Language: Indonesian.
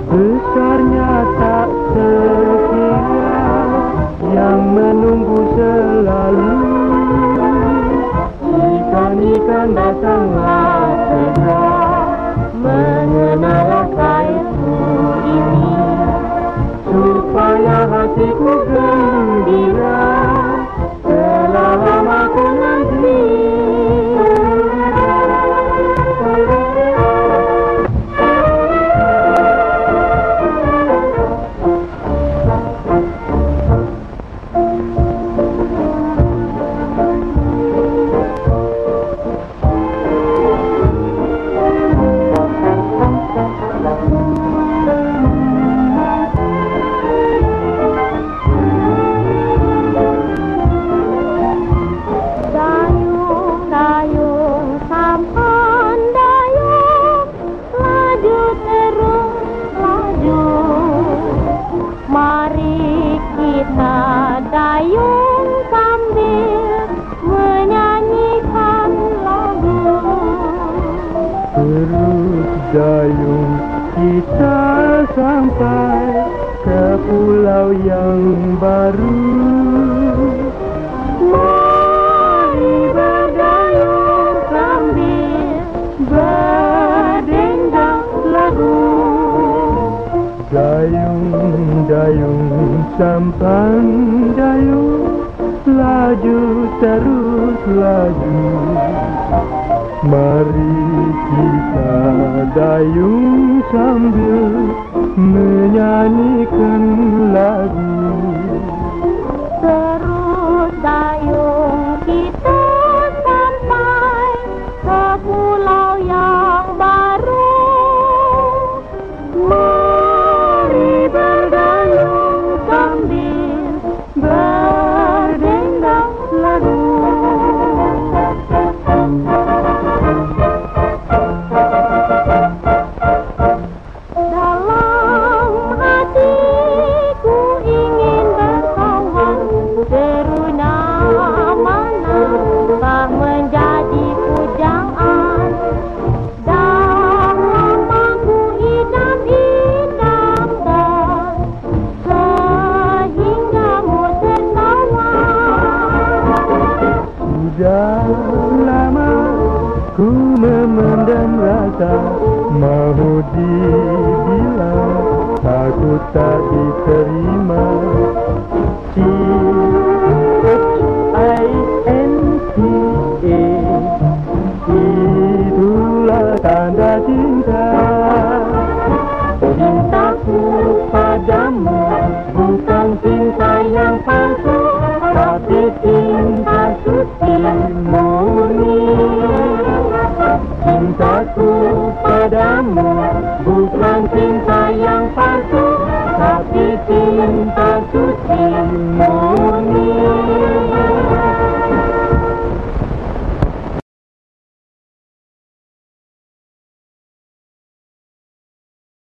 Besarnya tak sekira yang menunggu selalu. Ikan-ikan datanglah segera mengenal airku ini, supaya hatiku gembira selama aku nanti. Dayung sambil menyanyikan lagu. Terus dayung kita sampai ke pulau yang baru. Mari berdayung sambil berdendang lagu. Dayung, sampan dayung, laju terus laju. Mari kita dayung sambil menyanyikan lagu. Terus dayung kita sampai ke pulau yang baru. Berdendang lagu. Dalam hatiku ingin berkawan, serunya mana tak menjadi pujaan. Dah lama ku idam-idamkan sudah lama ku memendam rasa mau dibilang takut tak diterima. C-H-I-N-T-A, itulah tanda cinta. Cintaku padamu bukan cinta yang palsu, tapi cinta suci murni. Cintaku padamu bukan cinta yang palsu.